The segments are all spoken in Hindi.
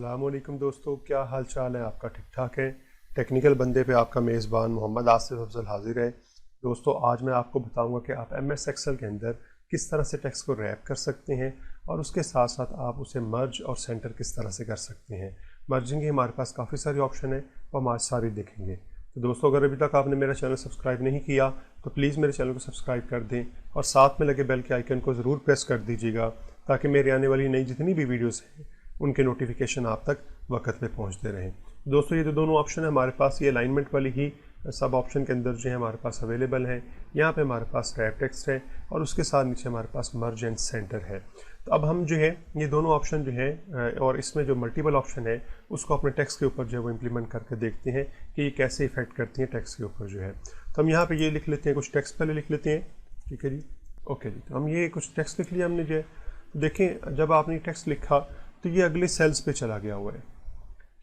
अस्सलाम वालेकुम दोस्तों, क्या हाल चाल है आपका? ठीक ठाक है। टेक्निकल बंदे पे आपका मेज़बान मोहम्मद आसिफ अफजल हाजिर है। दोस्तों, आज मैं आपको बताऊंगा कि आप MS एक्सेल के अंदर किस तरह से टेक्स्ट को रैप कर सकते हैं और उसके साथ साथ आप उसे मर्ज और सेंटर किस तरह से कर सकते हैं। मर्जिंग के हमारे पास काफ़ी सारी ऑप्शन है, वो हम आज सारी देखेंगे। तो दोस्तों, अगर अभी तक आपने मेरा चैनल सब्सक्राइब नहीं किया तो प्लीज़ मेरे चैनल को सब्सक्राइब कर दें और साथ में लगे बेल के आइकन को ज़रूर प्रेस कर दीजिएगा ताकि मेरे आने वाली नई जितनी भी वीडियोज़ हैं उनके नोटिफिकेशन आप तक वक्त पे पहुंचते रहें। दोस्तों, ये जो दोनों ऑप्शन है हमारे पास, ये अलाइनमेंट वाली ही सब ऑप्शन के अंदर जो है हमारे पास अवेलेबल हैं। यहाँ पे हमारे पास रैप टेक्स्ट है और उसके साथ नीचे हमारे पास मर्ज एंड सेंटर है। तो अब हम जो है ये दोनों ऑप्शन जो है और इसमें जो मल्टीपल ऑप्शन है उसको अपने टेक्स्ट के ऊपर जो है वो इम्प्लीमेंट करके देखते हैं कि ये कैसे इफेक्ट करती हैं टेक्स्ट के ऊपर जो है। तो हम यहाँ पर ये लिख लेते हैं, कुछ टेक्स्ट पहले लिख लेते हैं। ठीक है जी, ओके जी। तो हम ये कुछ टेक्स्ट लिख लिया हमने जो है। तो देखें, जब आपने टेक्स्ट लिखा तो ये अगले सेल्स पे चला गया हुआ है।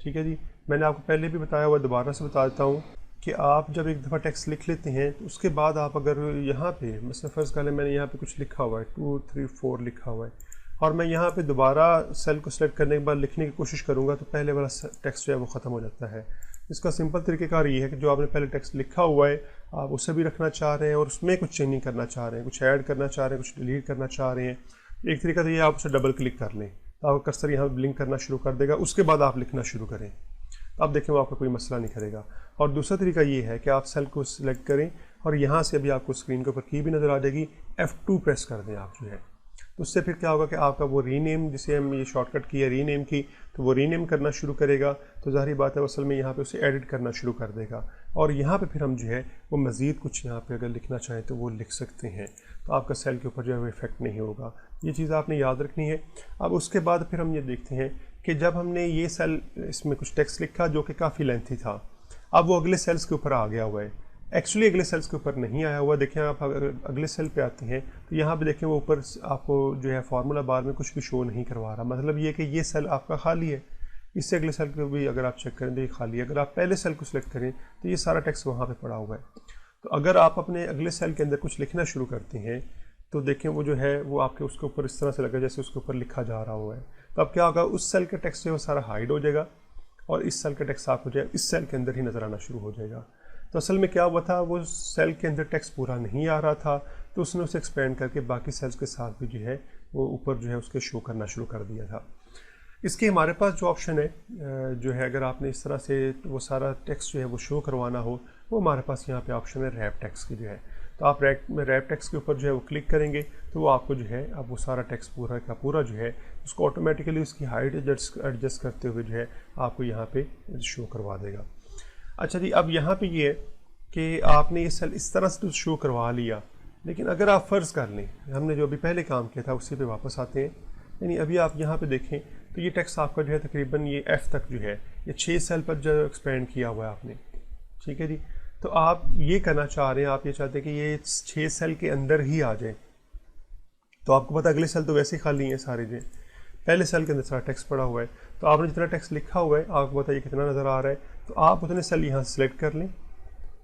ठीक है जी, मैंने आपको पहले भी बताया हुआ, दोबारा से बता देता हूँ कि आप जब एक दफ़ा टेक्स्ट लिख लेते हैं तो उसके बाद आप अगर यहाँ पे मतलब फ़र्ज़ कर लें मैंने यहाँ पे कुछ लिखा हुआ है 2 3 4 लिखा हुआ है और मैं यहाँ पे दोबारा सेल को सिलेक्ट करने के बाद लिखने की कोशिश करूँगा तो पहले वाला टेक्स्ट जो है वो ख़त्म हो जाता है। इसका सिंपल तरीक़ेकार ये है कि जो आपने पहले टेक्स्ट लिखा हुआ है आप उसे भी रखना चाह रहे हैं और उसमें कुछ चेंजिंग करना चाह रहे हैं, कुछ ऐड करना चाह रहे हैं, कुछ डिलीट करना चाह रहे हैं। एक तरीका तो ये आप उसे डबल क्लिक कर लें तो आपका कर्सर यहाँ ब्लिंक करना शुरू कर देगा, उसके बाद आप लिखना शुरू करें तो आप देखें वो आपका कोई मसला नहीं करेगा। और दूसरा तरीका ये है कि आप सेल को सिलेक्ट करें और यहाँ से अभी आपको स्क्रीन के ऊपर की भी नज़र आ जाएगी, F2 प्रेस कर दें आप जो है। तो उससे फिर क्या होगा कि आपका वो रीनेम, जिसे हम ये शॉर्टकट की है रीनेम की, तो वो रीनेम करना शुरू करेगा। तो ज़ाहिर बात है असल में यहाँ पे उसे एडिट करना शुरू कर देगा और यहाँ पे फिर हम जो है वो मज़ीद कुछ यहाँ पे अगर लिखना चाहें तो वो लिख सकते हैं। तो आपका सेल के ऊपर जो है वो इफेक्ट नहीं होगा। ये चीज़ आपने याद रखनी है। अब उसके बाद फिर हम ये देखते हैं कि जब हमने ये सेल इसमें कुछ टेक्स्ट लिखा जो कि काफ़ी लेंथी था, अब वो अगले सेल्स के ऊपर आ गया हुआ है। एक्चुअली अगले सेल्स के ऊपर नहीं आया हुआ। देखें, आप अगर अगले सेल पे आते हैं तो यहाँ पे देखें वो ऊपर आपको जो है फार्मूला बार में कुछ भी शो नहीं करवा रहा। मतलब ये कि ये सेल आपका खाली है। इससे अगले सेल को भी अगर आप चेक करें तो ये खाली है। अगर आप पहले सेल को सिलेक्ट करें तो ये सारा टेक्स्ट वहाँ पे पड़ा हुआ है। तो अगर आप अपने अगले सेल के अंदर कुछ लिखना शुरू करते हैं तो देखें वो जो है वो आपके उसके ऊपर इस तरह से लगा जैसे उसके ऊपर लिखा जा रहा हुआ है। तो अब क्या होगा, उस सेल का टेक्स्ट जो है वो सारा हाइड हो जाएगा और इस सेल का टेक्स्ट आपको जो है इस सेल के अंदर ही नज़र आना शुरू हो जाएगा। तो असल में क्या हुआ था, वो सेल के अंदर टेक्स्ट पूरा नहीं आ रहा था तो उसने उसे एक्सपेंड करके बाकी सेल्स के साथ भी जो है वो ऊपर जो है उसके शो करना शुरू कर दिया था। इसके हमारे पास जो ऑप्शन है जो है, अगर आपने इस तरह से वो सारा टेक्स्ट जो है वो शो करवाना हो, वो हमारे पास यहाँ पे ऑप्शन है रैप टेक्स्ट की जो है। तो आप रैप टेक्स्ट के ऊपर जो है वो क्लिक करेंगे तो वो आपको जो है अब वो सारा टेक्स्ट पूरा का पूरा जो है उसको ऑटोमेटिकली उसकी हाइट एडजस्ट करते हुए जो है आपको यहाँ पे शो करवा देगा। अच्छा जी, अब यहाँ पे ये है कि आपने ये सेल इस तरह से तो शो करवा लिया, लेकिन अगर आप फ़र्ज़ कर लें हमने जो अभी पहले काम किया था उसी पे वापस आते हैं। यानी अभी आप यहाँ पे देखें तो ये टेक्स्ट आपका जो है तकरीबन ये F तक जो है ये 6 सेल पर जो एक्सपेंड किया हुआ है आपने। ठीक है जी, तो आप ये करना चाह रहे हैं, आप ये चाहते हैं कि ये 6 सेल के अंदर ही आ जाए। तो आपको पता अगले सेल तो वैसे ही खाली हैं सारे जो, पहले सेल के अंदर सारा टेक्स्ट पड़ा हुआ है। तो आपने जितना टेक्स्ट लिखा हुआ है आपको बताइए कितना नज़र आ रहा है, तो आप उतने सेल यहाँ से सिलेक्ट कर लें।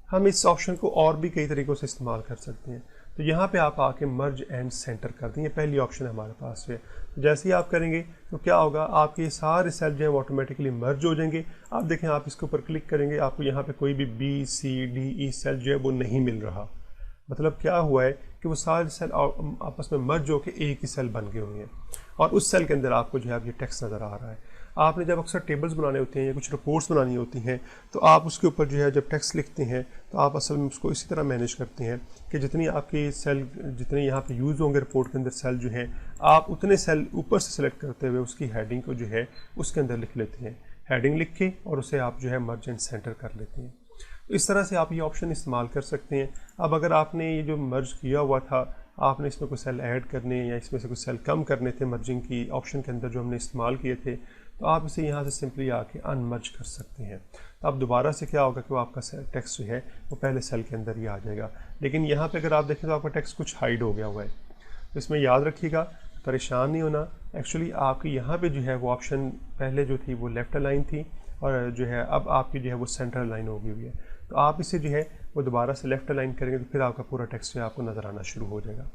हम इस ऑप्शन को और भी कई तरीक़ों से इस्तेमाल कर सकते हैं। तो यहाँ पे आप आके मर्ज एंड सेंटर कर दें, ये पहली ऑप्शन है हमारे पास है। तो जैसे ही आप करेंगे तो क्या होगा, आपके सारे सेल जो है ऑटोमेटिकली मर्ज हो जाएंगे। आप देखें, आप इसके ऊपर क्लिक करेंगे आपको यहाँ पे कोई भी B C D E cell जो है वो नहीं मिल रहा। मतलब क्या हुआ है कि वो सारे सेल आपस में मर्ज होकर एक ही सेल बन गए हुए हैं और उस सेल के अंदर आपको जो है अब ये टेक्स्ट नज़र आ रहा है। आपने जब अक्सर टेबल्स बनाने होते हैं या कुछ रिपोर्ट्स बनानी होती हैं तो आप उसके ऊपर जो है जब टेक्स्ट लिखते हैं तो आप असल में उसको इसी तरह मैनेज करते हैं कि जितनी आपकी सेल जितने यहाँ पे यूज़ होंगे रिपोर्ट के अंदर सेल जो हैं, आप उतने सेल ऊपर से सिलेक्ट करते हुए उसकी हेडिंग को जो है उसके अंदर लिख लेते हैं। हेडिंग लिख के और उसे आप जो है मर्ज एंड सेंटर कर लेते हैं। तो इस तरह से आप ये ऑप्शन इस्तेमाल कर सकते हैं। अब अगर आपने ये जो मर्ज किया हुआ था, आपने इसमें कोई सेल ऐड करने या इसमें से कुछ सेल कम करने थे मर्जिंग की ऑप्शन के अंदर जो हमने इस्तेमाल किए थे, तो आप इसे यहाँ से सिंपली आके अनमर्ज कर सकते हैं। तो अब दोबारा से क्या होगा कि वो आपका टेक्स्ट जो है वो पहले सेल के अंदर ही आ जाएगा। लेकिन यहाँ पे अगर आप देखें तो आपका टेक्स्ट कुछ हाइड हो गया हुआ है। तो इसमें याद रखिएगा, परेशान नहीं होना। एक्चुअली आपकी यहाँ पे जो है वो ऑप्शन पहले जो थी वो लेफ़्ट अलाइन थी और जो है अब आपकी जो है वो सेंटर अलाइन हो गई हुई है। तो आप इसे जो है वो दोबारा से लेफ़्ट अलाइन करेंगे तो फिर आपका पूरा टेक्स्ट जो है आपको नज़र आना शुरू हो जाएगा।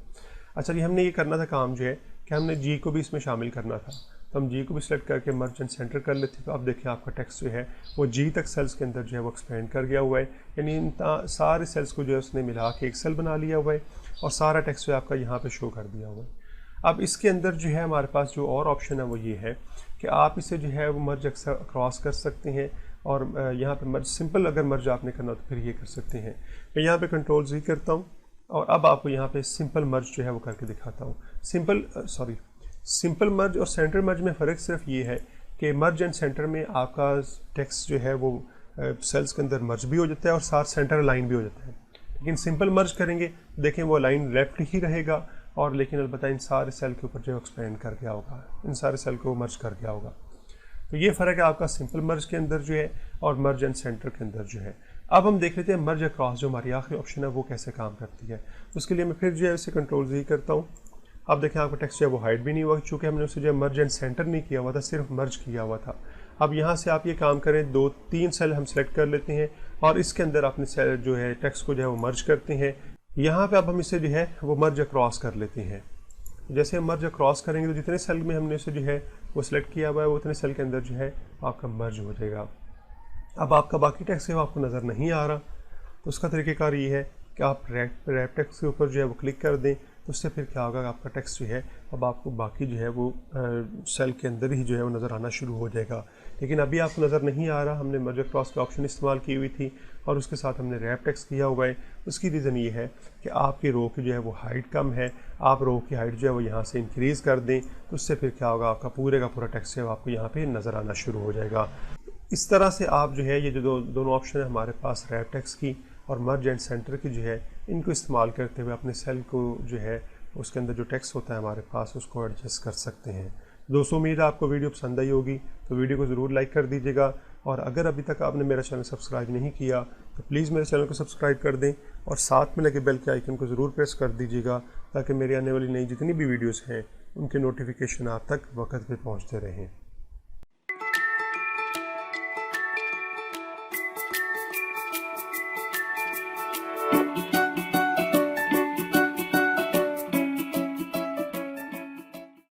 अच्छा जी, हमने ये करना था काम जो है कि हमने G को भी इसमें शामिल करना था। तो हम जी को भी सिलेक्ट करके मर्ज एंड सेंटर कर लेते हैं। तो अब देखिए आपका टेक्स्ट जो है वो जी तक सेल्स के अंदर जो है वो एक्सपेंड कर गया हुआ है, यानी इन सारे सेल्स को जो है उसने मिला के एक सेल बना लिया हुआ है और सारा टेक्स्ट जो है आपका यहाँ पे शो कर दिया हुआ है। अब इसके अंदर जो है हमारे पास जो और ऑप्शन है वो ये है कि आप इसे जो है वो मर्ज क्रॉस कर सकते हैं और यहाँ पे मर्ज सिंपल अगर मर्ज आपने करना तो फिर ये कर सकते हैं। मैं यहाँ पे कंट्रोल जी करता हूँ और अब आपको यहाँ पे सिंपल मर्ज जो है वो करके दिखाता हूँ। सिंपल मर्ज और सेंटर मर्ज में फ़र्क सिर्फ ये है कि मर्ज एंड सेंटर में आपका टेक्स्ट जो है वो सेल्स के अंदर मर्ज भी हो जाता है और साथ सेंटर लाइन भी हो जाता है। लेकिन सिंपल मर्ज करेंगे देखें वो लाइन लेफ्ट ही रहेगा और लेकिन अलबत्ता इन सारे सेल के ऊपर जो एक्सपेंड कर गया होगा, इन सारे सेल को मर्ज कर गया होगा। तो ये फ़र्क है आपका सिंपल मर्ज के अंदर जो है और मर्ज एंड सेंटर के अंदर जो है। अब हम देख लेते हैं मर्ज अक्रॉस जो हमारी आखिरी ऑप्शन है वो कैसे काम करती है। उसके लिए मैं फिर जो है इसे कंट्रोल जी करता हूँ। अब देखें आपका टेक्स्ट जो है वो हाइड भी नहीं हुआ क्योंकि हमने उसे जो है मर्ज एंड सेंटर नहीं किया हुआ था, सिर्फ मर्ज किया हुआ था। अब यहाँ से आप ये काम करें, 2-3 सेल हम सेलेक्ट कर लेते हैं और इसके अंदर अपने सेल जो है टेक्स्ट को जो है वो मर्ज करते हैं। यहाँ पे अब हम इसे जो है वो मर्ज अक्रॉस कर लेते हैं। जैसे हम मर्ज क्रॉस करेंगे तो जितने सेल में हमने इसे जो है वो सिलेक्ट किया हुआ है वो उतने सेल के अंदर जो है आपका मर्ज हो जाएगा। अब आपका बाकी टेक्स्ट है वो आपको नज़र नहीं आ रहा, तो उसका तरीक़ेकार ये है कि आप रैप टेक्स्ट के ऊपर जो है वो क्लिक कर दें, तो उससे फिर क्या होगा आपका टेक्स्ट जो है अब आपको बाकी जो है वो सेल के अंदर ही जो है वो नज़र आना शुरू हो जाएगा। लेकिन अभी आपको नज़र नहीं आ रहा, हमने मर्ज क्रॉस का ऑप्शन इस्तेमाल की हुई थी और उसके साथ हमने रैप टेक्स्ट किया हुआ है। उसकी रीज़न ये है कि आपकी रो की जो है वो हाइट कम है, आप रो की हाइट जो है वो यहाँ से इंक्रीज़ कर दें, तो उससे फिर क्या होगा आपका पूरे का पूरा टेक्स्ट है वो आपको यहाँ पे नज़र आना शुरू हो जाएगा। इस तरह से आप जो है ये जो दोनों ऑप्शन है हमारे पास रैप टेक्स्ट की और मर्ज एंड सेंटर की जो है इनको इस्तेमाल करते हुए अपने सेल को जो है उसके अंदर जो टेक्स्ट होता है हमारे पास उसको एडजस्ट कर सकते हैं। दोस्तों उम्मीद है आपको वीडियो पसंद आई होगी, तो वीडियो को ज़रूर लाइक कर दीजिएगा और अगर अभी तक आपने मेरा चैनल सब्सक्राइब नहीं किया तो प्लीज़ मेरे चैनल को सब्सक्राइब कर दें और साथ में लगे बेल के आइकन को ज़रूर प्रेस कर दीजिएगा ताकि मेरी आने वाली नई जितनी भी वीडियोज़ हैं उनके नोटिफिकेशन आप तक वक्त पे पहुँचते रहें।